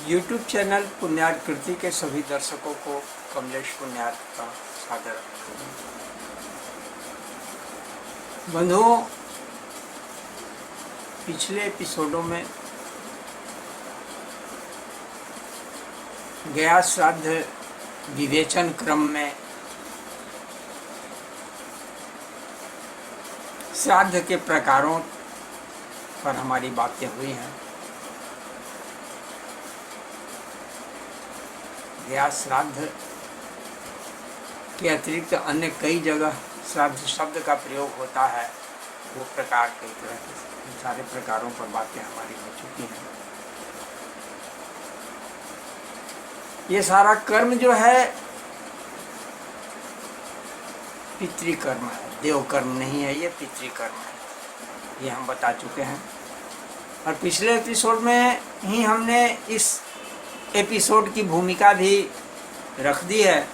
YouTube channel पुण्यार्थ कृति के सभी दर्शकों को कमलेश पुण्यार्थ का सादर बंधुओं, पिछले एपिसोडों में गया श्राद्ध विवेचन क्रम में श्राद्ध के प्रकारों पर हमारी बातें हुई हैं। गया श्राद्ध के अतिरिक्त अन्य कई जगह श्राद्ध शब्द का प्रयोग होता है। वो प्रकार कई तरह के सारे प्रकारों पर बातें हमारी हो चुकी हैं। ये सारा कर्म जो है पितृकर्म है, देव कर्म नहीं है, ये पितृकर्म है, ये हम बता चुके हैं। और पिछले एपिसोड में ही हमने इस एपिसोड की भूमिका भी रख दी है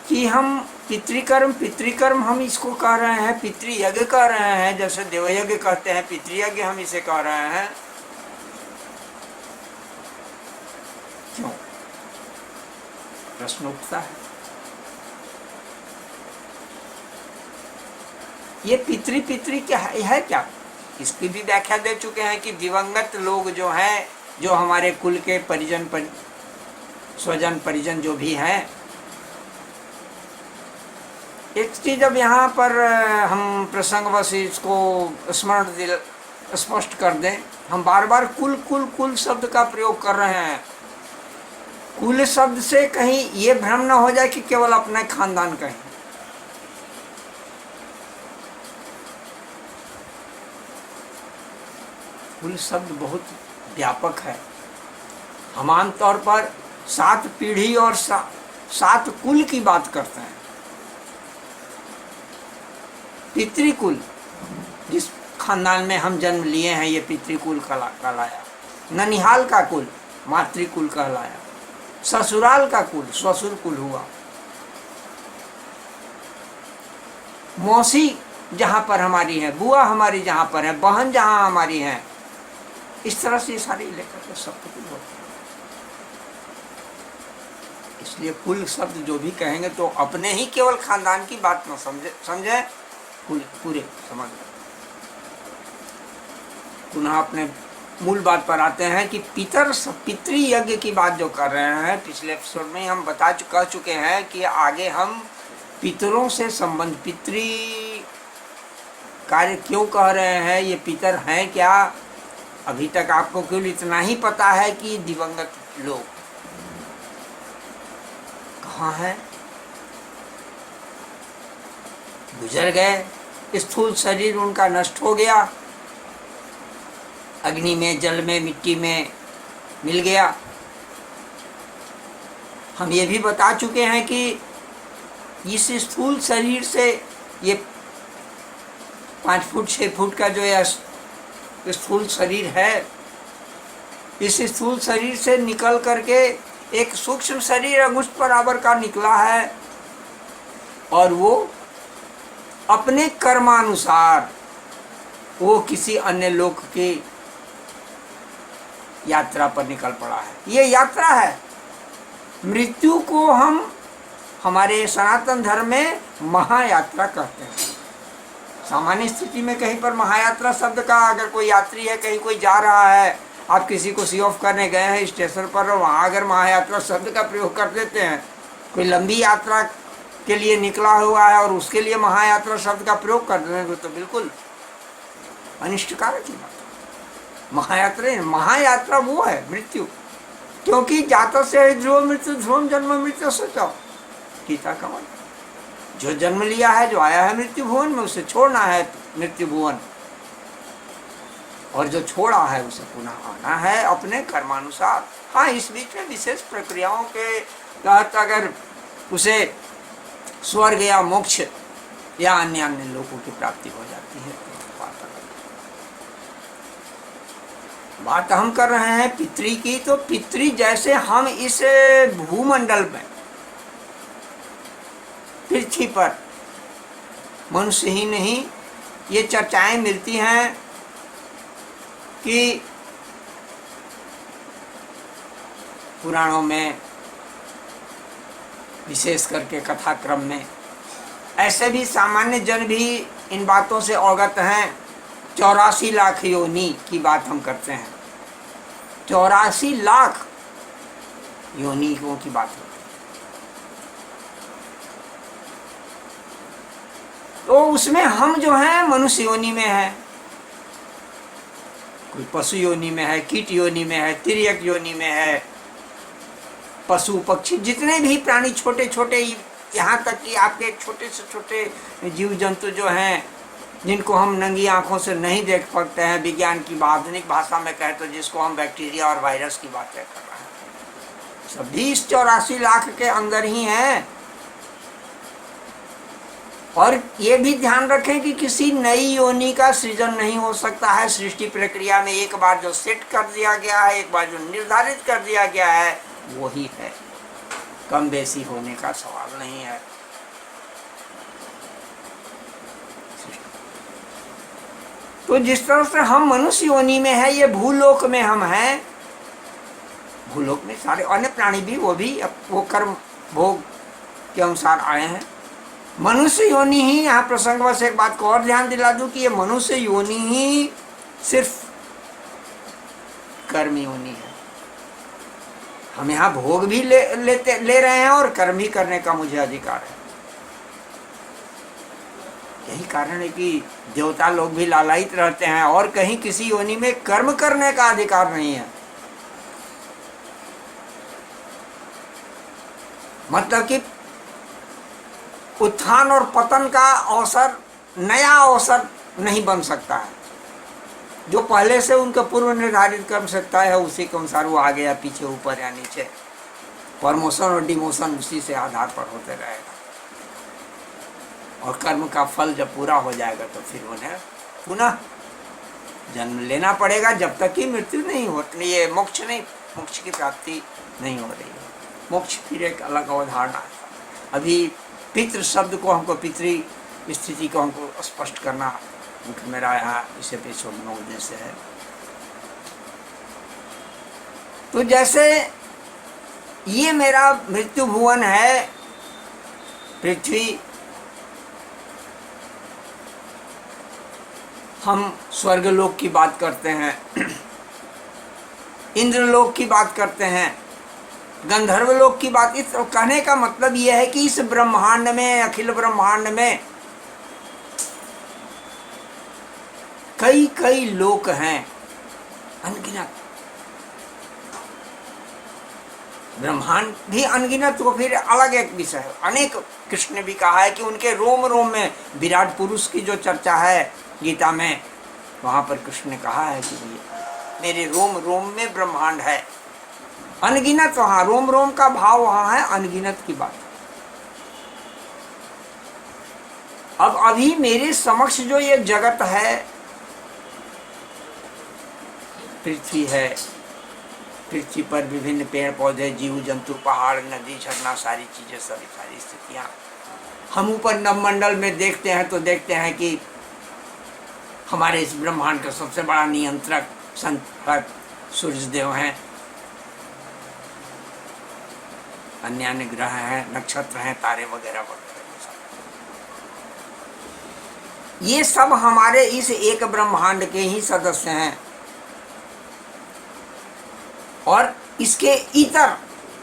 कि हम पितृकर्म हम इसको कह रहे हैं, पितृयज्ञ कह रहे हैं, जैसे देवयज्ञ कहते हैं, पितृयज्ञ हम इसे कह रहे हैं। क्यों? प्रश्न उठता है। ये पितृ क्या है क्या? इसकी भी व्याख्या दे चुके हैं कि दिवंगत लोग जो हैं, जो हमारे कुल के स्वजन परिजन जो भी हैं। एक चीज अब यहाँ पर हम प्रसंगवश इसको स्पष्ट कर दें। हम बार बार कुल शब्द का प्रयोग कर रहे हैं। कुल शब्द से कहीं ये भ्रम न हो जाए कि केवल अपने खानदान कहें। कुल शब्द बहुत व्यापक है। हम आमतौर पर 7 पीढ़ी और 7 कुल की बात करते हैं। पितृकुल, जिस खानदान में हम जन्म लिए हैं, ये पितृकुल कहलाया। ननिहाल का कुल मातृकुल कहलाया। ससुराल का कुल ससुर कुल हुआ। मौसी जहाँ पर हमारी है, बुआ हमारी जहाँ पर है, बहन जहाँ हमारी है, इस तरह से सारे लेकर के शब्द कुल होते हैं। इसलिए कुल शब्द जो भी कहेंगे तो अपने ही केवल खानदान की बात न समझे कुल पूरे समझ। पुनः अपने मूल बात पर आते हैं कि पितृयज्ञ की बात जो कर रहे हैं, पिछले एपिसोड में हम कह चुके हैं कि आगे हम पितरों से संबंध, पितृ कार्य क्यों कह रहे हैं, ये पितर हैं क्या। अभी तक आपको केवल इतना ही पता है कि दिवंगत लोग कहाँ हैं, गुजर गए, स्थूल शरीर उनका नष्ट हो गया, अग्नि में, जल में, मिट्टी में मिल गया। हम ये भी बता चुके हैं कि इस स्थूल शरीर से, ये 5 फुट 6 फुट का जो यह स्थूल शरीर है, इस स्थूल शरीर से निकल करके एक सूक्ष्म शरीर अंगुष्ठ बराबर का निकला है, और वो अपने कर्मानुसार वो किसी अन्य लोक की यात्रा पर निकल पड़ा है। ये यात्रा है। मृत्यु को हम हमारे सनातन धर्म में महायात्रा कहते हैं। सामान्य स्थिति में कहीं पर महायात्रा शब्द का, अगर कोई यात्री है, कहीं कोई जा रहा है, आप किसी को सी ऑफ करने गए हैं स्टेशन पर, वहाँ अगर महायात्रा शब्द का प्रयोग कर देते हैं, कोई लंबी यात्रा के लिए निकला हुआ है और उसके लिए महायात्रा शब्द का प्रयोग कर देंगे तो बिल्कुल अनिष्टकारक ही बात। महायात्रा वो है मृत्यु, क्योंकि जाता से ध्रुव मृत्यु ध्रुव जन्म मृत्यु सोचो, गीता का मन। जो जन्म लिया है, जो आया है मृत्यु भुवन में, उसे छोड़ना है मृत्यु भुवन, और जो छोड़ा है उसे पुनः आना है अपने कर्मानुसार। हाँ, इस बीच में विशेष प्रक्रियाओं के तहत अगर उसे स्वर्ग या मोक्ष या अन्य लोगों की प्राप्ति हो जाती है तो बात हम कर रहे हैं पितृ की। तो पितृ जैसे हम इस भूमंडल में, पृथ्वी पर, मनुष्य ही नहीं, ये चर्चाएं मिलती हैं कि पुराणों में, विशेष करके कथाक्रम में। ऐसे भी सामान्य जन भी इन बातों से अवगत हैं। 84 लाख योनि की बात हम करते हैं, 84 लाख योनियों की बात होती है। तो उसमें हम जो हैं मनुष्य योनि में है, कोई पशु योनि में है, कीट योनि में है, तिर्यक योनि में है, पशु पक्षी जितने भी प्राणी छोटे छोटे, यहाँ तक कि आपके छोटे से छोटे जीव जंतु जो हैं जिनको हम नंगी आंखों से नहीं देख सकते हैं, विज्ञान की आधुनिक भाषा में कहें तो जिसको हम बैक्टीरिया और वायरस की बातें कर रहे हैं, सभी इस 84 लाख के अंदर ही हैं। और ये भी ध्यान रखें कि किसी नई योनि का सृजन नहीं हो सकता है। सृष्टि प्रक्रिया में एक बार जो सेट कर दिया गया है, एक बार जो निर्धारित कर दिया गया है, वही है, कम बेसी होने का सवाल नहीं है। तो जिस तरह से हम मनुष्य योनि में है, ये भूलोक में हम हैं, भूलोक में सारे अन्य प्राणी भी वो कर्म भोग के अनुसार आए हैं। मनुष्य योनि ही, यहाँ प्रसंगवश एक बात को और ध्यान दिला दूं कि ये मनुष्य योनि ही सिर्फ कर्म योनि है। हम यहाँ भोग भी ले रहे हैं और कर्म भी करने का मुझे अधिकार है। यही कारण है कि देवता लोग भी लालायित रहते हैं और कहीं किसी योनि में कर्म करने का अधिकार नहीं है। मतलब कि उत्थान और पतन का अवसर, नया अवसर नहीं बन सकता है। जो पहले से उनका पूर्व निर्धारित कर्म से तय है, उसी के अनुसार वो आगे या पीछे, ऊपर या नीचे, प्रमोशन और डिमोशन उसी से आधार पर होते रहेगा। और कर्म का फल जब पूरा हो जाएगा तो फिर उन्हें पुनः जन्म लेना पड़ेगा, जब तक कि मृत्यु नहीं होती, ये मोक्ष नहीं, मोक्ष की प्राप्ति नहीं हो रही है। मोक्ष फिर एक अलग अवधारणा है। अभी पितृ शब्द को हमको, पितृ स्थिति को हमको स्पष्ट करना मेरा यहाँ इसे पेशोधन उद्देश्य है। तो जैसे ये मेरा मृत्यु भुवन है पृथ्वी, हम स्वर्गलोक की बात करते हैं, इंद्रलोक की बात करते हैं, गंधर्वलोक की बात। इस कहने का मतलब यह है कि इस ब्रह्मांड में, अखिल ब्रह्मांड में कई कई लोक हैं, अनगिनत। ब्रह्मांड भी अनगिनत, वो फिर अलग एक विषय है। अनेक, कृष्ण ने भी कहा है कि उनके रोम रोम में, विराट पुरुष की जो चर्चा है गीता में, वहां पर कृष्ण ने कहा है कि मेरे रोम रोम में ब्रह्मांड है, अनगिनत। वहां रोम रोम का भाव वहां है, अनगिनत की बात। अब अभी मेरे समक्ष जो ये जगत है, पृथ्वी है, पृथ्वी पर विभिन्न पेड़ पौधे, जीव जंतु, पहाड़, नदी, झरना, सारी चीजें, सभी सारी स्थितियां। हम ऊपर नवमंडल में देखते हैं तो देखते हैं कि हमारे इस ब्रह्मांड का सबसे बड़ा नियंत्रक संत सूर्य देव हैं, अन्य अन्य ग्रह हैं, नक्षत्र हैं, तारे वगैरह वगैरह। ये सब हमारे इस एक ब्रह्मांड के ही सदस्य हैं। और इसके इतर,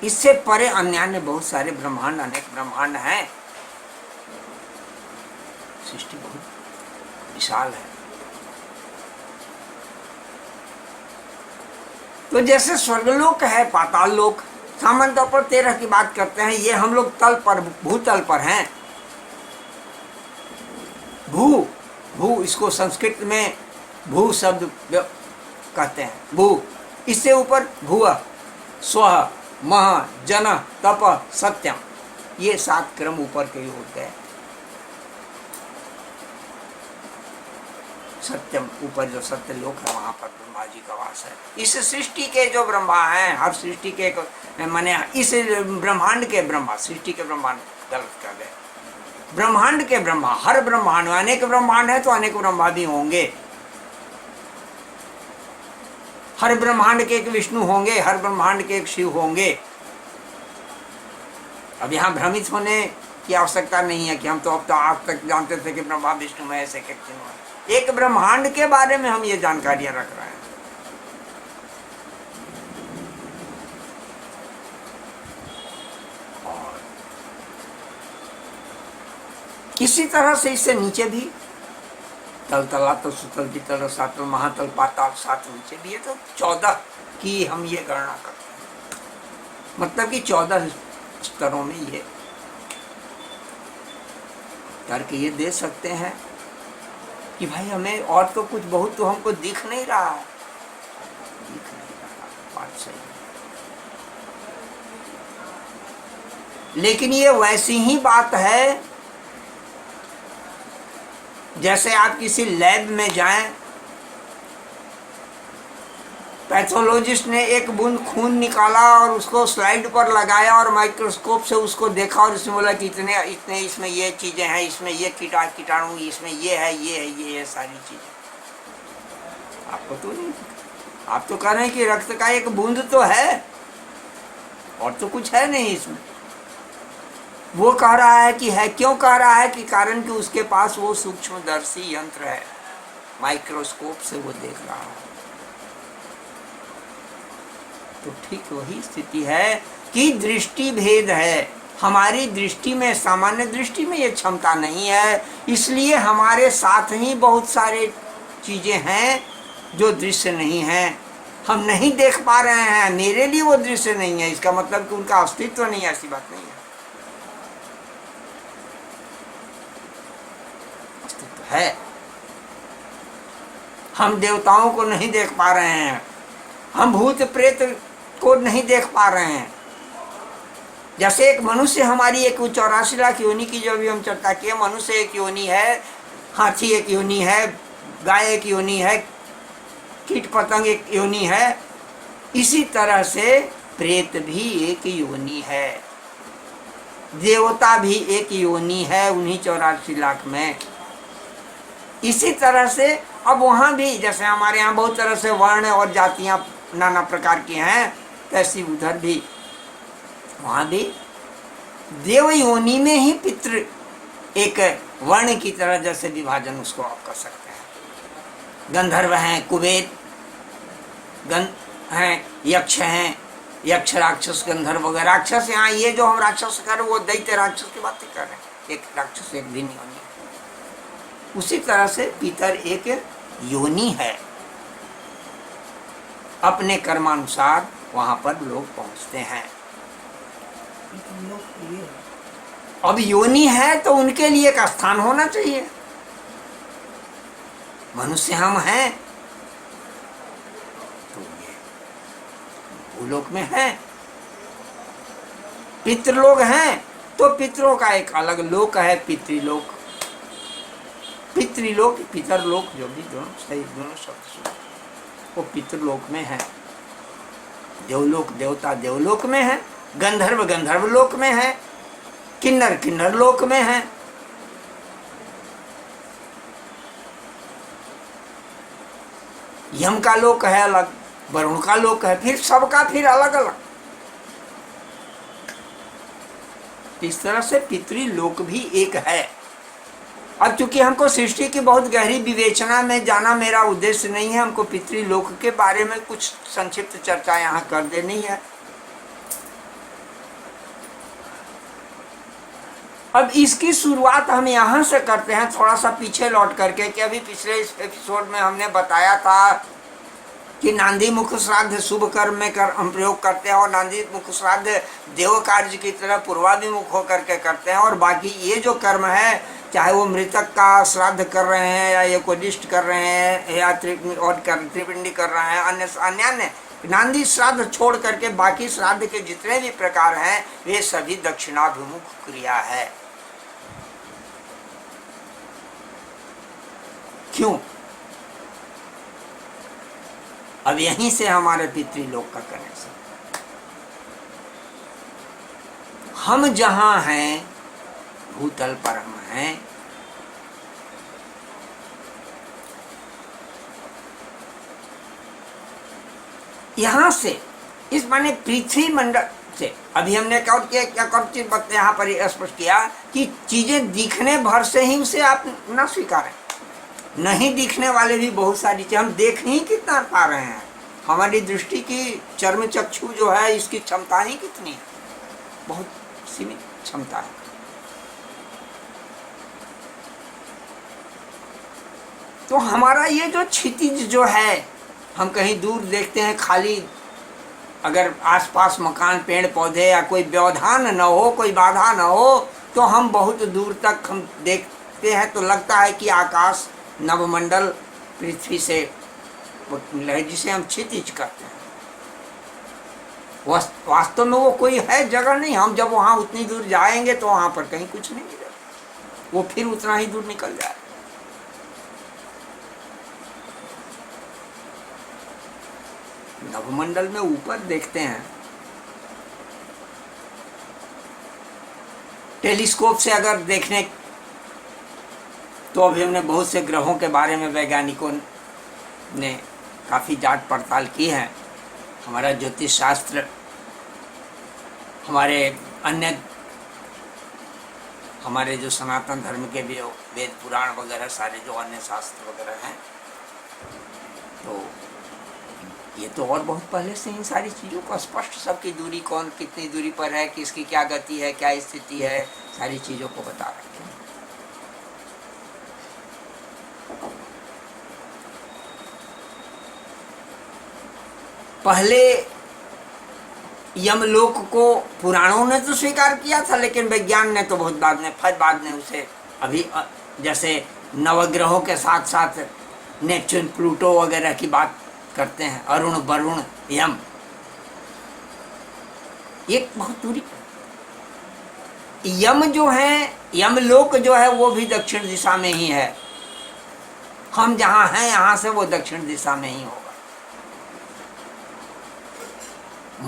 इससे परे अन्य अन्य बहुत सारे ब्रह्मांड, अनेक ब्रह्मांड हैं। सृष्टि बहुत विशाल है। तो जैसे स्वर्गलोक है, पाताल लोक, सामान्य तौर पर 13 की बात करते हैं। ये हम लोग तल पर, भूतल पर हैं। भू, भू इसको संस्कृत में भू शब्द कहते हैं, भू। इससे ऊपर भुव, स्वः, मह, जन, तप, सत्यम, ये 7 क्रम ऊपर के ही होते हैं। सत्यम, ऊपर जो सत्य लोक है वहां पर ब्रह्मा जी का वास है। इस सृष्टि के जो ब्रह्मा हैं, हर सृष्टि के माने इस ब्रह्मांड के ब्रह्मा, सृष्टि के ब्रह्मांड गलत कर गए, ब्रह्मांड के ब्रह्मा, हर ब्रह्मांड में अनेक ब्रह्मांड है तो अनेक ब्रह्मा भी होंगे। हर ब्रह्मांड के एक विष्णु होंगे, हर ब्रह्मांड के एक शिव होंगे। अब यहाँ भ्रमित होने की आवश्यकता नहीं है कि हम तो अब तो आज तक जानते थे कि ब्रह्मा विष्णु में ऐसे के तीनों हैं। एक ब्रह्मांड के बारे में हम ये जानकारियां रख रहे हैं। और इसी तरह से इससे नीचे भी तल, तलातल, सुतल, जितल, रसातल, महातल, पाताल, सात नीचे भी है, तो 14 की हम ये गणना करते हैं। मतलब कि 14 स्तरों में ये करके ये दे सकते हैं कि भाई हमें और तो कुछ बहुत तो हमको दिख नहीं रहा है, दिख नहीं रहा, बात सही है। लेकिन ये वैसी ही बात है जैसे आप किसी लैब में जाएं, पैथोलॉजिस्ट ने एक बूंद खून निकाला और उसको स्लाइड पर लगाया और माइक्रोस्कोप से उसको देखा और उसने बोला कि इतने इतने इसमें ये चीजें हैं, इसमें ये कीटाणु, इसमें ये है, ये है, सारी चीजें। आपको तो नहीं, आप तो कह रहे हैं कि रक्त का एक बूंद तो है और तो कुछ है नहीं इसमें। वो कह रहा है कि है, क्यों कह रहा है कि कारण कि उसके पास वो सूक्ष्मदर्शी यंत्र है, माइक्रोस्कोप से वो देख रहा है। तो ठीक वही स्थिति है कि दृष्टि भेद है। हमारी दृष्टि में, सामान्य दृष्टि में ये क्षमता नहीं है, इसलिए हमारे साथ ही बहुत सारे चीजें हैं जो दृश्य नहीं है, हम नहीं देख पा रहे हैं। मेरे लिए वो दृश्य नहीं है, इसका मतलब कि उनका अस्तित्व नहीं है, ऐसी बात नहीं है। अस्तित्व है। हम देवताओं को नहीं देख पा रहे हैं, हम भूत प्रेत को नहीं देख पा रहे हैं। जैसे एक मनुष्य, हमारी एक 84 लाख योनि की जो भी हम चर्चा किए, मनुष्य एक योनि है, हाथी एक योनि है, गाय एक योनि है, कीट पतंग एक योनि है, इसी तरह से प्रेत भी एक योनि है, देवता भी एक योनि है उन्हीं 84 लाख में। इसी तरह से अब वहाँ भी जैसे हमारे यहाँ बहुत तरह से वर्ण और जातियाँ नाना प्रकार की हैं, तैसी उधर भी, वहाँ भी देव योनि में ही पितृ एक वर्ण की तरह जैसे विभाजन उसको आप कर सकते हैं। गंधर्व हैं, कुबेर हैं, यक्ष हैं, यक्ष राक्षस गंधर्व वगैरह। राक्षस यहाँ ये जो हम राक्षस कर रहे वो दैत्य राक्षस की बातें कर रहे हैं, एक राक्षस एक दिन योनि। उसी तरह से पितर एक योनि है, अपने कर्मानुसार वहां पर लोग पहुंचते हैं। अब योनि है तो उनके लिए एक स्थान होना चाहिए। मनुष्य हम हैं तो ये भूलोक में है, पितृलोक हैं तो पितरों का एक अलग लोक है, पितृलोक। पितृलोक, पितरलोक, जो भी दोनों सही, दोनों शब्द वो पितृलोक में है। देवलोक देवता देवलोक में है, गंधर्व गंधर्व लोक में है, किन्नर किन्नर लोक में है। यम का लोक है अलग, वरुण का लोक है, फिर सबका फिर अलग अलग। इस तरह से पितृलोक भी एक है। अब चूंकि हमको सृष्टि की बहुत गहरी विवेचना में जाना मेरा उद्देश्य नहीं है, हमको पितृलोक के बारे में कुछ संक्षिप्त चर्चा यहाँ कर देनी है। अब इसकी शुरुआत हम यहाँ से करते हैं, थोड़ा सा पीछे लौट करके, कि अभी पिछले एपिसोड में हमने बताया था कि नांदी मुख श्राद्ध शुभ कर्म में हम प्रयोग करते हैं, और नांदी मुख श्राद्ध देव कार्य की तरह पूर्वाभिमुख होकर के करते हैं। और बाकी ये जो कर्म है, चाहे वो मृतक का श्राद्ध कर रहे हैं या एकोदिष्ट कर रहे हैं या त्रिपिंडी कर रहे हैं, अन्य नांदी श्राद्ध छोड़ करके बाकी श्राद्ध के जितने भी प्रकार हैं वे सभी दक्षिणाभिमुख क्रिया है। क्यों? अब यहीं से हमारे पितृलोक का कनेक्शन। हम जहां हैं भूतल पर हम हैं, यहाँ से इस माने पृथ्वी मंडल से अभी हमने क्या किया, क्या कब चीज यहाँ पर स्पष्ट किया कि चीजें दिखने भर से ही उसे आप न स्वीकारें। नहीं दिखने वाले भी बहुत सारी चीजें हम देख ही कितना पा रहे हैं। हमारी दृष्टि की चर्म चक्षु जो है इसकी क्षमता ही कितनी है, बहुत सीमित क्षमता है। तो हमारा ये जो क्षितिज जो है, हम कहीं दूर देखते हैं खाली, अगर आसपास मकान पेड़ पौधे या कोई व्यवधान न हो, कोई बाधा न हो, तो हम बहुत दूर तक हम देखते हैं तो लगता है कि आकाश नवमंडल पृथ्वी से जिसे हम क्षितिज कहते हैं। वास्तव में वो कोई है जगह नहीं। हम जब वहाँ उतनी दूर जाएंगे तो वहाँ पर कहीं कुछ नहीं मिलेगा, वो फिर उतना ही दूर निकल जाए। नवमंडल में ऊपर देखते हैं, टेलीस्कोप से अगर देखने, तो अभी हमने बहुत से ग्रहों के बारे में वैज्ञानिकों ने काफ़ी जांच पड़ताल की है। हमारा ज्योतिष शास्त्र, हमारे अन्य हमारे जो सनातन धर्म के भी वेद पुराण वगैरह सारे जो अन्य शास्त्र वगैरह हैं, तो ये तो और बहुत पहले से इन सारी चीज़ों को स्पष्ट, सबकी दूरी कौन कितनी दूरी पर है, किसकी क्या गति है, क्या स्थिति है, सारी चीज़ों को बता रखे हैं। पहले यमलोक को पुराणों ने तो स्वीकार किया था, लेकिन विज्ञान ने तो बहुत बाद में उसे अभी जैसे नवग्रहों के साथ साथ नेपच्यून प्लूटो वगैरह की बात करते हैं, अरुण वरुण यम, एक बहुत दूरी पर। यम जो है, यमलोक जो है वो भी दक्षिण दिशा में ही है। हम जहां हैं यहां से वो दक्षिण दिशा में ही होगा।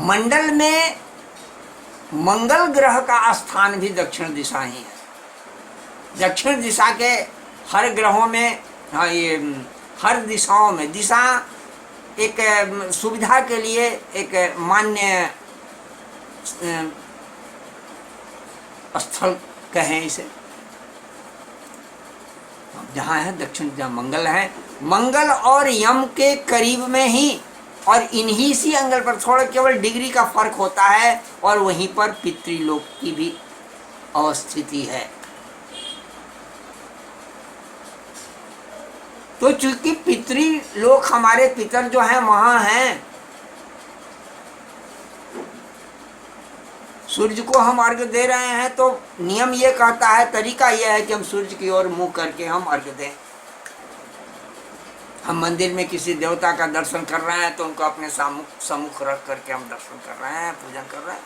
मंडल में मंगल ग्रह का स्थान भी दक्षिण दिशा ही है। दक्षिण दिशा के हर ग्रहों में, हाँ, ये हर दिशाओं में, दिशा एक सुविधा के लिए एक मान्य स्थल कहें इसे, जहाँ है दक्षिण, जहाँ मंगल है, मंगल और यम के करीब में ही, और इन्हीं सी एंगल पर थोड़ा केवल डिग्री का फर्क होता है, और वहीं पर पितृलोक की भी अवस्थिति है। तो चूंकि पितृलोक, हमारे पितर जो हैं वहां हैं, सूर्य को हम अर्घ्य दे रहे हैं, तो नियम ये कहता है, तरीका यह है कि हम सूर्य की ओर मुंह करके हम अर्घ्य दें। हम मंदिर में किसी देवता का दर्शन कर रहे हैं तो उनको अपने सम्मुख रख करके हम दर्शन कर रहे हैं, पूजन कर रहे हैं।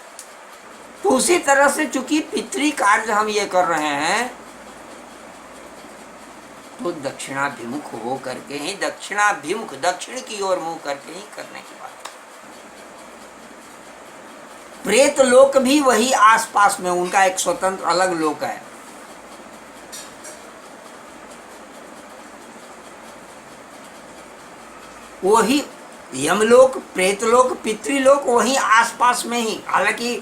तो उसी तरह से चूंकि पितृ कार्य हम ये कर रहे हैं, तो दक्षिणाभिमुख हो करके ही, दक्षिणाभिमुख, दक्षिण की ओर मुंह करके ही करने की बात है। प्रेत लोक भी वही आसपास में, उनका एक स्वतंत्र अलग लोक है। वही यमलोक, प्रेतलोक, पितृलोक वही आसपास में ही। हालांकि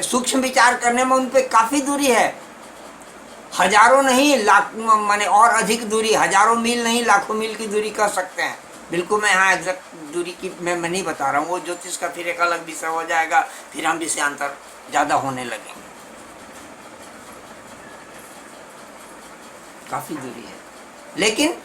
सूक्ष्म विचार करने में उन पे काफी दूरी है, हजारों नहीं लाख, माने और अधिक दूरी, हजारों मील नहीं लाखों मील की दूरी कह सकते हैं। बिल्कुल मैं यहाँ एग्जैक्ट दूरी की मैं नहीं बता रहा हूँ, वो ज्योतिष का फिर एक अलग विषय हो जाएगा, फिर हम विषयांतर ज़्यादा होने लगेंगे। काफ़ी दूरी है, लेकिन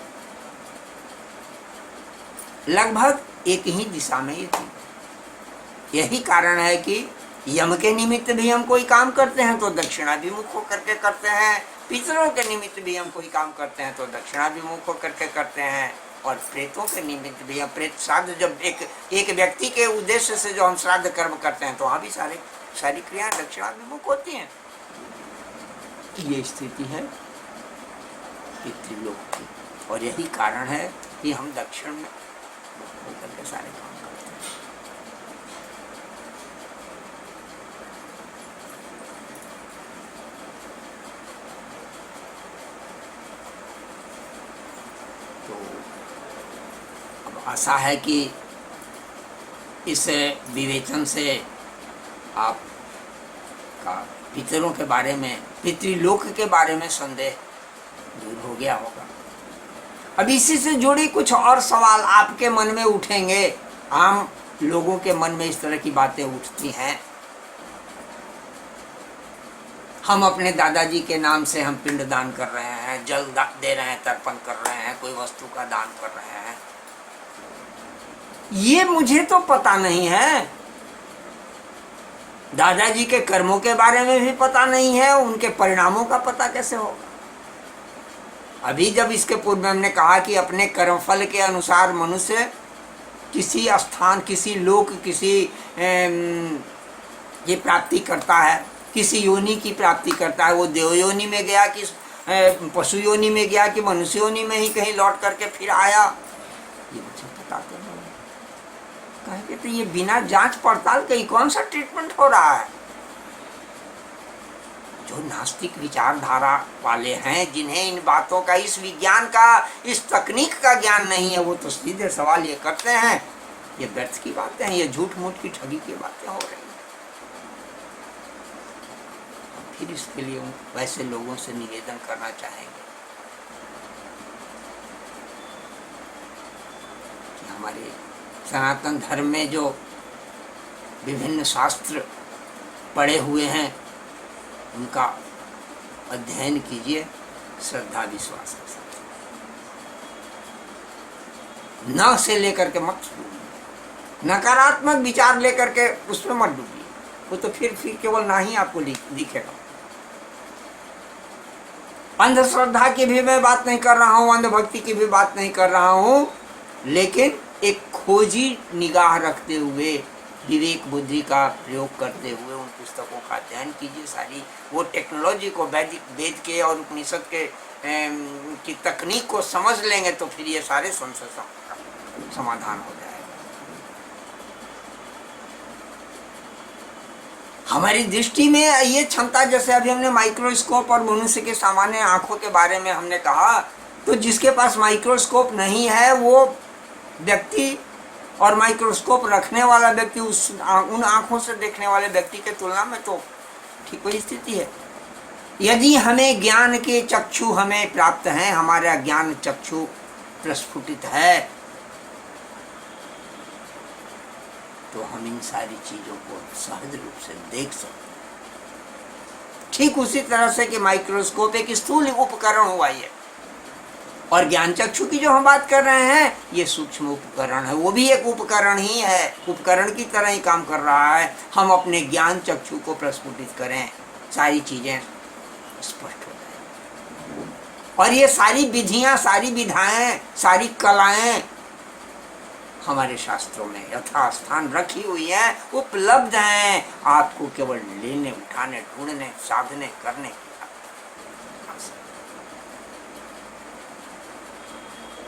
लगभग एक ही दिशा में ये थी। यही कारण है कि यम के निमित्त भी हम कोई काम करते हैं तो दक्षिणाभिमुख होकर के करते हैं, पितरों के निमित्त भी हम कोई काम करते हैं तो दक्षिणाभिमुख होकर के करते हैं, और प्रेतों के निमित्त भी हम, प्रेत श्राद्ध जब एक व्यक्ति के उद्देश्य से जो हम श्राद्ध कर्म करते हैं तो वहाँ भी सारी क्रियाएं दक्षिणाभिमुख होती हैं। ये स्थिति है पितृलोक की, और यही कारण है कि हम दक्षिण में होकर के सारे काम करते हैं। तो अब आशा है कि इस विवेचन से आप का पितरों के बारे में, पितृलोक के बारे में संदेह दूर हो गया होगा। अब इसी से जुड़ी कुछ और सवाल आपके मन में उठेंगे। आम लोगों के मन में इस तरह की बातें उठती हैं। हम अपने दादाजी के नाम से हम पिंड दान कर रहे हैं, जल दे रहे हैं, तर्पण कर रहे हैं, कोई वस्तु का दान कर रहे हैं। ये मुझे तो पता नहीं है, दादाजी के कर्मों के बारे में भी पता नहीं है, उनके परिणामों का पता कैसे होगा। अभी जब इसके पूर्व में हमने कहा कि अपने कर्मफल के अनुसार मनुष्य किसी स्थान, किसी लोक, किसी ये प्राप्ति करता है, किसी योनि की प्राप्ति करता है। वो देव योनि में गया कि पशु योनि में गया कि मनुष्य योनि में ही कहीं लौट करके फिर आया, ये मुझे पता तो नहीं। कहेंगे तो ये बिना जांच पड़ताल के कौन सा ट्रीटमेंट हो रहा है। जो नास्तिक विचारधारा वाले हैं, जिन्हें इन बातों का, इस विज्ञान का, इस तकनीक का ज्ञान नहीं है, वो तो सीधे सवाल ये करते हैं, ये व्यर्थ की बातें हैं, ये झूठ मूठ की ठगी की बातें हो रही हैं। फिर इसके लिए वैसे लोगों से निवेदन करना चाहेंगे कि हमारे सनातन धर्म में जो विभिन्न शास्त्र पढ़े हुए हैं उनका अध्ययन कीजिए श्रद्धा विश्वास के साथ। न से लेकर के मत डूबिए, नकारात्मक विचार लेकर के उसमें मत डूबिए, वो तो फिर केवल ना ही आपको दिखेगा। अंधश्रद्धा की भी मैं बात नहीं कर रहा हूँ, अंधभक्ति की भी बात नहीं कर रहा हूँ, लेकिन एक खोजी निगाह रखते हुए, विवेक बुद्धि का प्रयोग करते हुए उन पुस्तकों का अध्ययन कीजिए। सारी वो टेक्नोलॉजी को, वेद के और उपनिषद के की तकनीक को समझ लेंगे तो फिर ये सारे संशय का समाधान हो जाएगा। हमारी दृष्टि में ये क्षमता, जैसे अभी हमने माइक्रोस्कोप और मनुष्य के सामान्य आंखों के बारे में हमने कहा, तो जिसके पास माइक्रोस्कोप नहीं है वो व्यक्ति और माइक्रोस्कोप रखने वाला व्यक्ति उन आंखों से देखने वाले व्यक्ति के तुलना में तो ठीक वही स्थिति है। यदि हमें ज्ञान के चक्षु हमें प्राप्त हैं, हमारा ज्ञान चक्षु प्रस्फुटित है, तो हम इन सारी चीजों को सहज रूप से देख सकते हैं। ठीक उसी तरह से कि माइक्रोस्कोप एक स्थूल उपकरण हुआ है और ज्ञान चक्षु की जो हम बात कर रहे हैं ये सूक्ष्म उपकरण है, वो भी एक उपकरण ही है, उपकरण की तरह ही काम कर रहा है। हम अपने ज्ञान चक्षु को प्रस्फुटित करें, सारी चीजें स्पष्ट हो जाए। और ये सारी विधियां, सारी विधाएं, सारी कलाएं हमारे शास्त्रों में यथास्थान रखी हुई है, उपलब्ध हैं। आपको केवल लेने, उठाने, ढूंढने, साधने, करने की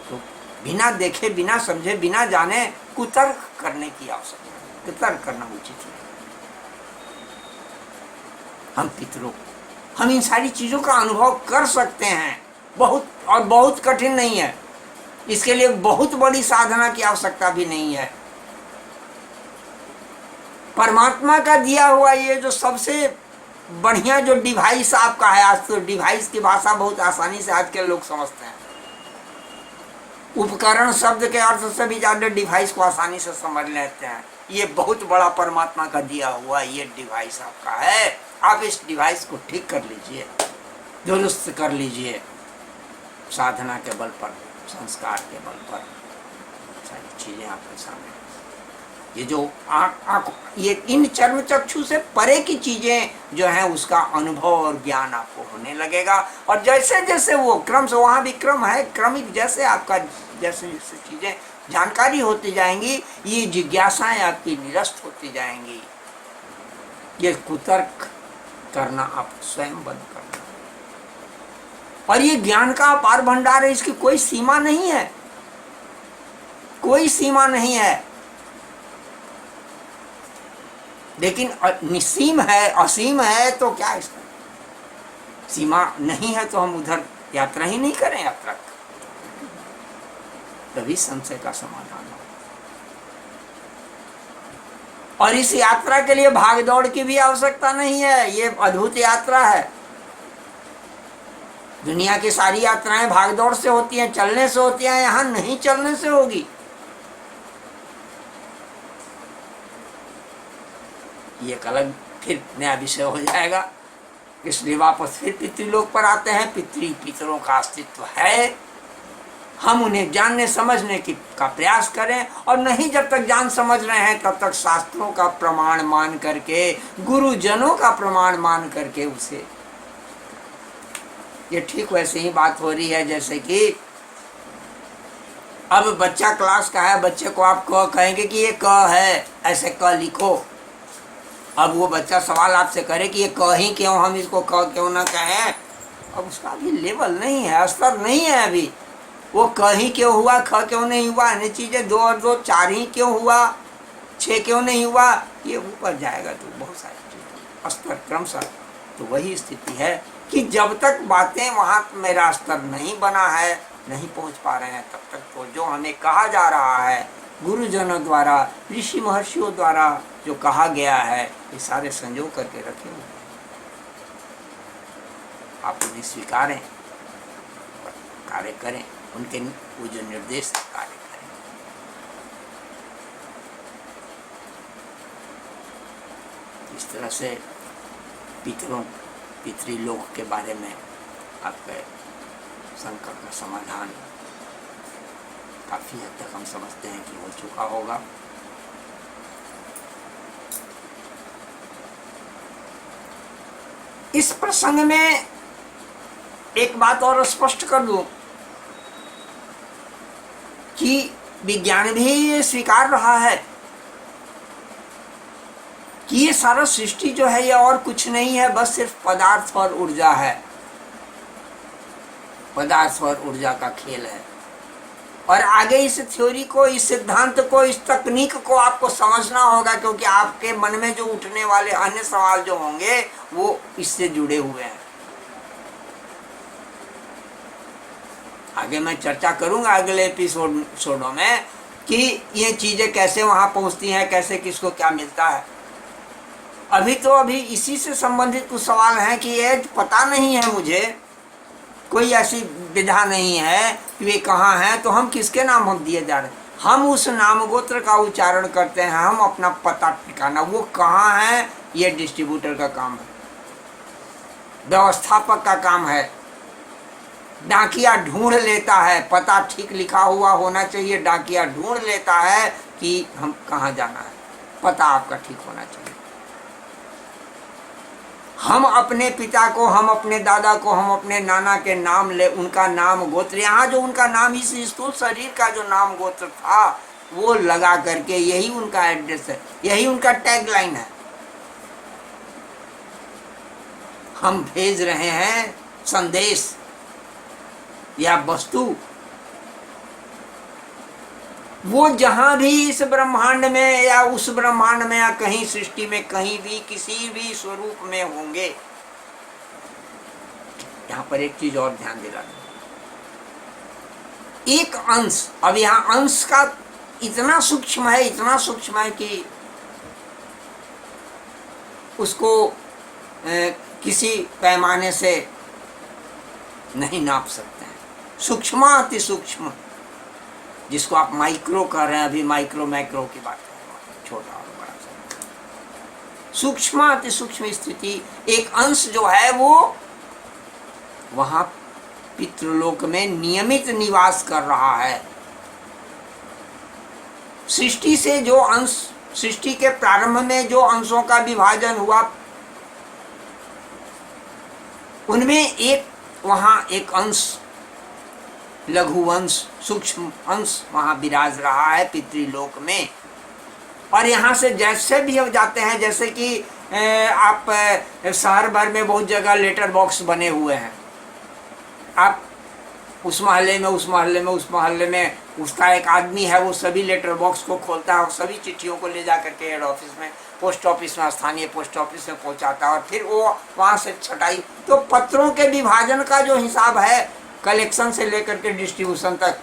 तो बिना देखे, बिना समझे, बिना जाने कुतर्क करने की आवश्यकता है। कुतर्क करना उचित नहीं। हम पितरों, हम इन सारी चीजों का अनुभव कर सकते हैं, बहुत और बहुत कठिन नहीं है। इसके लिए बहुत बड़ी साधना की आवश्यकता भी नहीं है। परमात्मा का दिया हुआ ये जो सबसे बढ़िया जो डिवाइस आपका है, आज तो डिवाइस की भाषा बहुत आसानी से आज के लोग समझते हैं। उपकरण शब्द के अर्थ से भी ज्यादा डिवाइस को आसानी से समझ लेते हैं। ये बहुत बड़ा परमात्मा का दिया हुआ ये डिवाइस आपका है। आप इस डिवाइस को ठीक कर लीजिए, दुरुस्त कर लीजिए, साधना के बल पर, संस्कार के बल पर सारी चीजें आपके सामने। ये जो आँख, ये इन चर्म चक्षु से परे की चीजें जो हैं उसका अनुभव और ज्ञान आपको होने लगेगा। और जैसे जैसे वो क्रम से, वहाँ भी क्रम है, क्रमिक, जैसे आपका जैसे जैसे चीजें जानकारी होती जाएंगी, ये जिज्ञासाएं आपकी निरस्त होती जाएंगी। ये कुतर्क करना आप स्वयं बंद करना। और ये ज्ञान का अपार भंडार है, इसकी कोई सीमा नहीं है, कोई सीमा नहीं है। लेकिन निसीम है, असीम है, तो क्या इसका सीमा नहीं है तो हम उधर यात्रा ही नहीं करें। यात्रा तभी संशय का समाधान हो। और इस यात्रा के लिए भाग दौड़ की भी आवश्यकता नहीं है। ये अद्भुत यात्रा है। दुनिया की सारी यात्राएं भाग दौड़ से होती हैं, चलने से होती हैं, यहां नहीं चलने से होगी। ये एक अलग फिर नया विषय हो जाएगा। इसलिए वापस फिर पितृलोक पर आते हैं। पितरों का अस्तित्व है, हम उन्हें जानने समझने का प्रयास करें, और नहीं जब तक जान समझ रहे हैं तब तक शास्त्रों का प्रमाण मान करके, गुरुजनों का प्रमाण मान करके उसे, ये ठीक वैसे ही बात हो रही है जैसे कि अब बच्चा क्लास का है, बच्चे को आप कहेंगे कि ये क है, ऐसे क लिखो। अब वो बच्चा सवाल आपसे करे कि ये क ही क्यों, हम इसको क क्यों ना कहें। अब उसका अभी लेवल नहीं है, स्तर नहीं है अभी। वो क ही क्यों हुआ, ख क्यों नहीं हुआ, अन्य चीजें 2 और 2 4 ही क्यों हुआ, 6 क्यों नहीं हुआ, ये ऊपर जाएगा तो बहुत सारी चीजें स्तर क्रमशः। तो वही स्थिति है कि जब तक बातें वहां मेरा स्तर नहीं बना है, नहीं पहुंच पा रहे हैं, तब तक तो जो हमें कहा जा रहा है गुरुजनों द्वारा, ऋषि महर्षियों द्वारा जो कहा गया है, ये सारे संजो करके रखे हुए हैं। आप उन्हें स्वीकारें, कार्य करें, उनके वो जो निर्देश कार्य करें। इस तरह से पितृलोक के बारे में आपके शंका का समाधान काफी हद तक हम समझते हैं कि हो चुका होगा। इस प्रसंग में एक बात और स्पष्ट कर दूं कि विज्ञान भी ये स्वीकार रहा है कि ये सारा सृष्टि जो है ये और कुछ नहीं है, बस सिर्फ पदार्थ और ऊर्जा है, पदार्थ और ऊर्जा का खेल है। और आगे इस थ्योरी को, इस सिद्धांत को, इस तकनीक को आपको समझना होगा, क्योंकि आपके मन में जो उठने वाले अन्य सवाल जो होंगे वो इससे जुड़े हुए हैं। आगे मैं चर्चा करूंगा अगले एपिसोडों में कि ये चीजें कैसे वहां पहुंचती हैं, कैसे किसको क्या मिलता है। अभी इसी से संबंधित कुछ सवाल हैं कि ये पता नहीं है, मुझे कोई ऐसी विधा नहीं है कि वे कहाँ हैं, तो हम किसके नाम हम दिए जा रहे हैं। हम उस नाम गोत्र का उच्चारण करते हैं, हम अपना पता ठिकाना, वो कहाँ है ये डिस्ट्रीब्यूटर का काम है, व्यवस्थापक का काम है। डाकिया ढूंढ लेता है, पता ठीक लिखा हुआ होना चाहिए, डाकिया ढूंढ लेता है कि हम कहाँ जाना है, पता आपका ठीक होना चाहिए। हम अपने पिता को, हम अपने दादा को, हम अपने नाना के नाम ले, उनका नाम गोत्र, यहाँ जो उनका नाम, इस स्थूल शरीर का जो नाम गोत्र था वो लगा करके, यही उनका एड्रेस है, यही उनका टैगलाइन है। हम भेज रहे हैं संदेश या वस्तु, वो जहां भी इस ब्रह्मांड में या उस ब्रह्मांड में या कहीं सृष्टि में कहीं भी किसी भी स्वरूप में होंगे। यहां पर एक चीज और ध्यान दिलाना, एक अंश, अब यहां अंश का इतना सूक्ष्म है, इतना सूक्ष्म है कि उसको किसी पैमाने से नहीं नाप सकते हैं। सूक्ष्म, अति सूक्ष्म, जिसको आप माइक्रो कर रहे हैं, अभी माइक्रो मैक्रो की बात कर रहे हैं, छोटा और बड़ा सा सूक्ष्म, अति सूक्ष्म स्थिति, एक अंश जो है वो वहां पितृलोक में नियमित निवास कर रहा है। सृष्टि से जो अंश, सृष्टि के प्रारंभ में जो अंशों का विभाजन हुआ, उनमें एक वहां एक अंश, लघु अंश, सूक्ष्म अंश वहां विराज रहा है पितृलोक में। और यहाँ से जैसे भी हम जाते हैं, जैसे कि आप शहर भर में बहुत जगह लेटर बॉक्स बने हुए हैं, आप उस मोहल्ले में, उस मोहल्ले में, उस मोहल्ले में उसका एक आदमी है, वो सभी लेटर बॉक्स को खोलता है और सभी चिट्ठियों को ले जा करके हेड ऑफिस में, पोस्ट ऑफिस में, स्थानीय पोस्ट ऑफिस में पहुंचाता है, और फिर वो वहां से छटाई। तो पत्रों के विभाजन का जो हिसाब है, कलेक्शन से लेकर के डिस्ट्रीब्यूशन तक,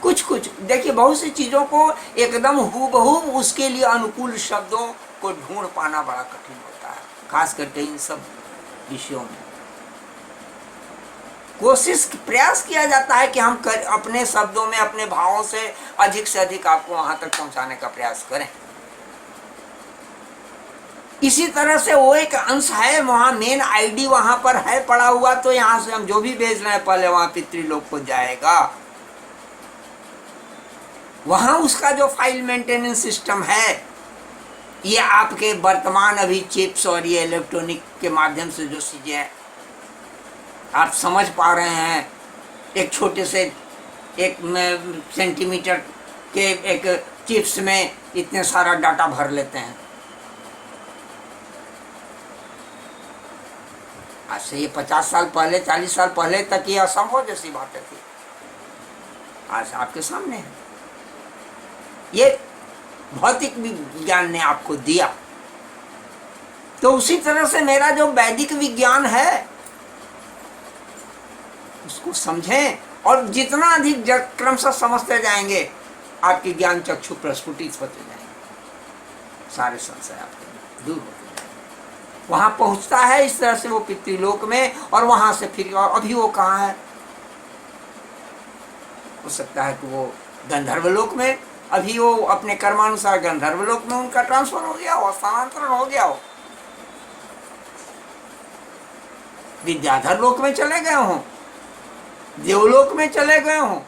कुछ कुछ देखिए, बहुत सी चीजों को एकदम हूबहू उसके लिए अनुकूल शब्दों को ढूंढ पाना बड़ा कठिन होता है, खास करके इन सब विषयों में। कोशिश प्रयास किया जाता है कि हम अपने शब्दों में, अपने भावों से अधिक आपको वहां तक पहुंचाने का प्रयास करें। इसी तरह से वो एक अंश है, वहां मेन आईडी वहां पर है पड़ा हुआ, तो यहां से हम जो भी भेज रहे हैं पहले वहां पितृलोक को जाएगा। वहां उसका जो फाइल मेंटेनेंस सिस्टम है, ये आपके वर्तमान अभी चिप्स और ये इलेक्ट्रॉनिक के माध्यम से जो चीजें आप समझ पा रहे हैं, एक छोटे से 1 सेंटीमीटर के एक चिप्स में इतने सारा डाटा भर लेते हैं। आज से ये 50 साल पहले, 40 साल पहले तक ये असंभव जैसी बातें थी, आज आपके सामने है। ये भौतिक विज्ञान ने आपको दिया। तो उसी तरह से मेरा जो वैदिक विज्ञान है उसको समझें, और जितना अधिक क्रमशः समझते जाएंगे आपके ज्ञान चक्षु प्रस्फुटित होते जाएंगे, सारे संशय आपके दूर होते जाएंगे। वहां पहुंचता है इस तरह से वो पितृलोक में, और वहां से फिर अभी वो कहाँ है, हो सकता है कि वो गंधर्वलोक में, अभी वो अपने कर्मानुसार गंधर्वलोक में उनका ट्रांसफर हो गया हो, स्थानांतरण हो गया हो, विद्याधर लोक में चले गए हों, देवलोक में चले गए हों,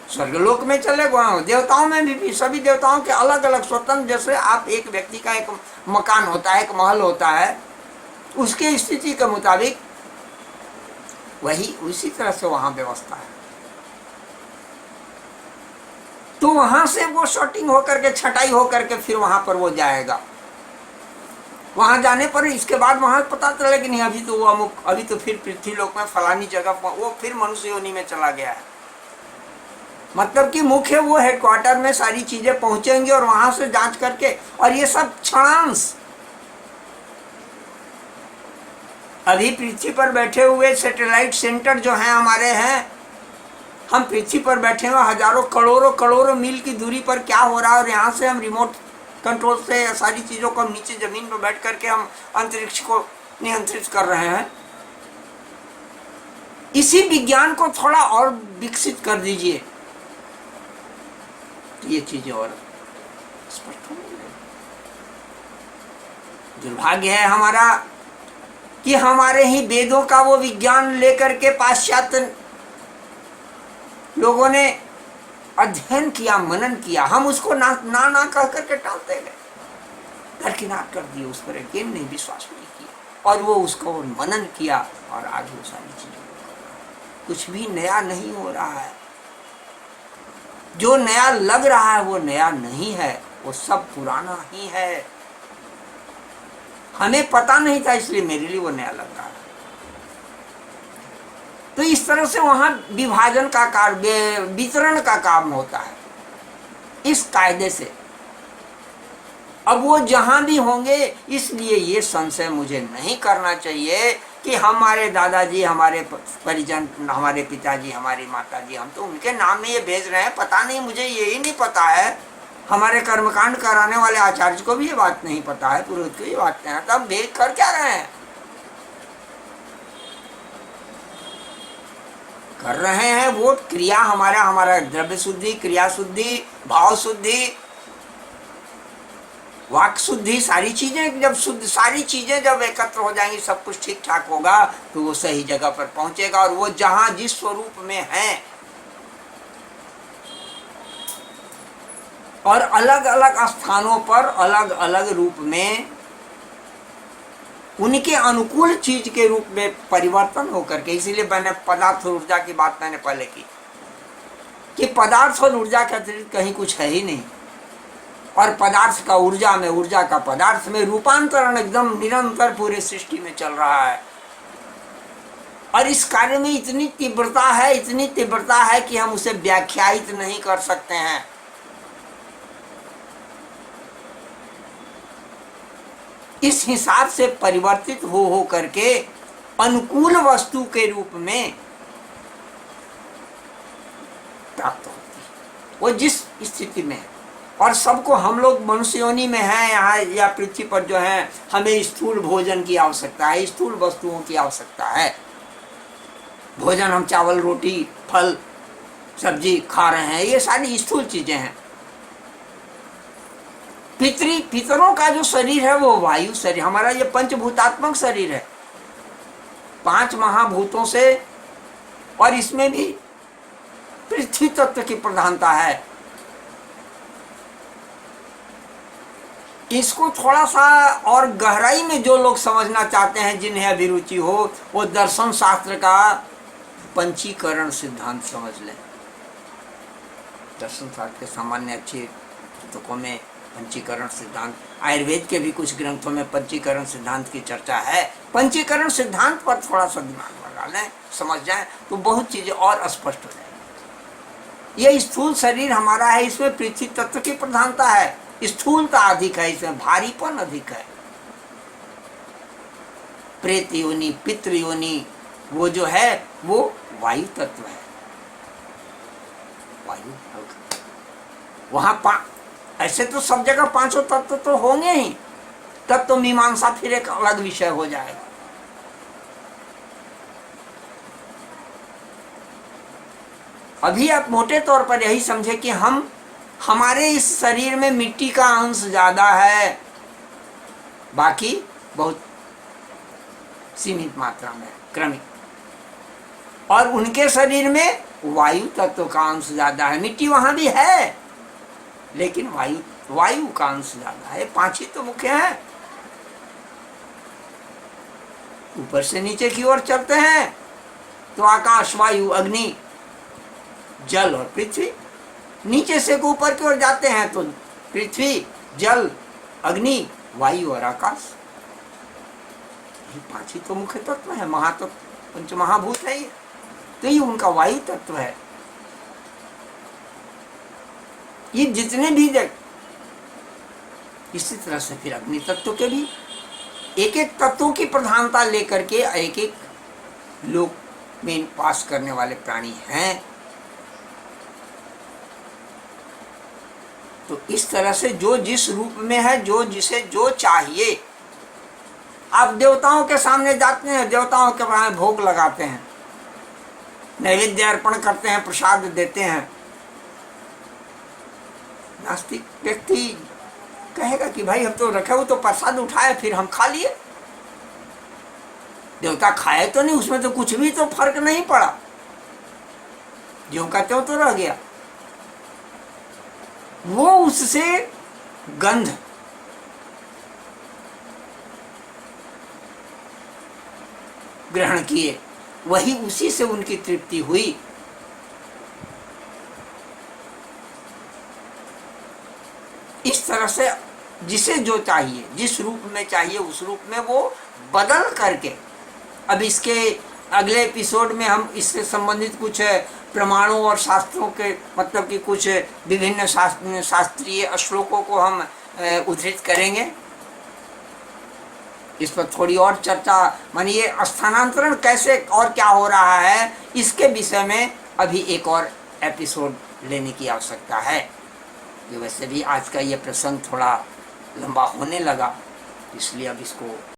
स्वर्गलोक में चले गए हों। देवताओं में भी सभी देवताओं के अलग अलग स्वतंत्र, जैसे आप एक व्यक्ति का एक मकान होता है, एक महल होता है, उसके स्थिति के मुताबिक वही उसी तरह से वहां व्यवस्था है। तो वहां से वो शॉर्टिंग होकर के, छटाई होकर के फिर वहां पर वो जाएगा। वहां जाने पर इसके बाद वहां पता चले कि नहीं, अभी तो वो अमुक, अभी तो फिर पृथ्वीलोक में फलानी जगह वो फिर मनुष्य योनि में चला गया है। मतलब कि मुख्य वो हेडक्वार्टर में सारी चीजें पहुंचेंगी और वहां से जांच करके, और ये सब क्षणांश, अभी पृथ्वी पर बैठे हुए सैटेलाइट सेंटर जो हैं हमारे हैं, हम पृथ्वी पर बैठे हुए हजारों करोड़ों मील की दूरी पर क्या हो रहा है, और यहाँ से हम रिमोट कंट्रोल से सारी चीजों को नीचे जमीन पर बैठ करके हम अंतरिक्ष को नियंत्रित कर रहे हैं। इसी विज्ञान को थोड़ा और विकसित कर दीजिए तो ये चीजें और स्पष्ट होने लगेगी। दुर्भाग्य है हमारा कि हमारे ही वेदों का वो विज्ञान लेकर के पाश्चात्य लोगों ने अध्ययन किया, मनन किया, हम उसको ना कह करके टालते गए, दरकिनार कर दिए, उस पर यकीन नहीं, विश्वास नहीं किया, और वो उसको मनन किया, और आज वो सारी चीजों को कुछ भी नया नहीं हो रहा है। जो नया लग रहा है वो नया नहीं है, वो सब पुराना ही है। हमें पता नहीं था, इसलिए मेरे लिए वो नया लग रहा है। तो इस तरह से वहां विभाजन का कार्य, वितरण का काम होता है इस कायदे से। अब वो जहां भी होंगे, इसलिए ये संशय मुझे नहीं करना चाहिए कि हमारे दादाजी, हमारे परिजन, हमारे पिताजी, हमारी माताजी, हम तो उनके नाम में ये भेज रहे हैं, पता नहीं, मुझे यही नहीं पता है, हमारे कर्मकांड कराने वाले आचार्य को भी ये बात नहीं पता है, पुरोहित को ये बात नहीं है, तब भेज कर क्या रहे हैं, कर रहे हैं वो क्रिया, हमारा द्रव्य शुद्धि, क्रिया शुद्धि, भाव शुद्धि, वाक शुद्धि, सारी चीजें जब शुद्ध, सारी चीजें जब एकत्र हो जाएंगी, सब कुछ ठीक ठाक होगा, तो वो सही जगह पर पहुंचेगा। और वो जहां जिस स्वरूप में है, और अलग अलग स्थानों पर अलग अलग रूप में उनके अनुकूल चीज के रूप में परिवर्तन होकर के, इसीलिए मैंने पदार्थ और ऊर्जा की बात मैंने पहले की कि पदार्थ और ऊर्जा के अतिरिक्त कहीं कुछ है ही नहीं, और पदार्थ का ऊर्जा में, ऊर्जा का पदार्थ में रूपांतरण एकदम निरंतर पूरे सृष्टि में चल रहा है। और इस कार्य में इतनी तीव्रता है कि हम उसे व्याख्यायित नहीं कर सकते हैं। इस हिसाब से परिवर्तित हो करके अनुकूल वस्तु के रूप में प्राप्त होती है, वो जिस स्थिति में है। और सबको, हम लोग मनुष्य योनि में हैं यहाँ या पृथ्वी पर जो है, हमें स्थूल भोजन की आवश्यकता है, स्थूल वस्तुओं की आवश्यकता है। भोजन हम चावल रोटी फल सब्जी खा रहे हैं, ये सारी स्थूल चीजें हैं। पितरों का जो शरीर है वो वायु शरीर, हमारा ये पंचभूतात्मक शरीर है, 5 महाभूतों से, और इसमें भी पृथ्वी तत्व की प्रधानता है। इसको थोड़ा सा और गहराई में जो लोग समझना चाहते हैं, जिन्हें अभिरुचि हो, वो दर्शन शास्त्र का पंचीकरण सिद्धांत समझ लें। दर्शन शास्त्र के सामान्य अच्छे पुस्तकों में पंचीकरण सिद्धांत, आयुर्वेद के भी कुछ ग्रंथों में पंचीकरण सिद्धांत की चर्चा है। पंचीकरण सिद्धांत पर थोड़ा सा दिमाग लगा लें, समझ जाएं, तो बहुत चीजें और स्पष्ट हो जाएंगी। ये स्थूल शरीर हमारा है, इसमें पृथ्वी तत्व की प्रधानता है, स्थूलता अधिक है, इसमें भारीपन अधिक है। प्रेत योनि, पितृ योनि, वो जो है वो वायु तत्व है। वायु वहां ऐसे तो सब जगह 5 तत्व तो होंगे ही, तब तो मीमांसा फिर एक अलग विषय हो जाएगा। अभी आप मोटे तौर पर यही समझे कि हमारे इस शरीर में मिट्टी का अंश ज्यादा है, बाकी बहुत सीमित मात्रा में क्रमिक, और उनके शरीर में वायु तत्व का अंश ज्यादा है। मिट्टी वहां भी है, लेकिन वायु का अंश ज्यादा है। 5 ही तो मुख्य है। ऊपर से नीचे की ओर चलते हैं तो आकाश, वायु, अग्नि, जल और पृथ्वी। नीचे से ऊपर की ओर जाते हैं तो पृथ्वी, जल, अग्नि, वायु और आकाश। ये 5 ही तो मुख्य तत्व है, महातत्व, पंचमहाभूत है ये, तो ये उनका वायु तत्व है। ये जितने भी इसी तरह से फिर अग्नि तत्व के भी एक एक तत्वों की प्रधानता लेकर के एक एक लोक में पास करने वाले प्राणी हैं। तो इस तरह से जो जिस रूप में है, जो जिसे जो चाहिए। आप देवताओं के सामने जाते हैं, देवताओं के वहां भोग लगाते हैं, नैवेद्य अर्पण करते हैं, प्रसाद देते हैं। नास्तिक व्यक्ति कहेगा कि भाई हम तो रखे हुए तो प्रसाद उठाए, फिर हम खा लिए, देवता खाए तो नहीं, उसमें तो कुछ भी तो फर्क नहीं पड़ा, जो का त्यों तो रह गया। वो उससे गंध ग्रहण किए, वही उसी से उनकी तृप्ति हुई। इस तरह से जिसे जो चाहिए, जिस रूप में चाहिए उस रूप में वो बदल करके। अब इसके अगले एपिसोड में हम इससे संबंधित कुछ प्रमाणों और शास्त्रों के मतलब कि कुछ विभिन्न शास्त्रीय श्लोकों को हम उद्धृत करेंगे। इस पर थोड़ी और चर्चा, मानिए स्थानांतरण कैसे और क्या हो रहा है, इसके विषय में अभी एक और एपिसोड लेने की आवश्यकता है। कि वैसे भी आज का ये प्रसंग थोड़ा लंबा होने लगा, इसलिए अब इसको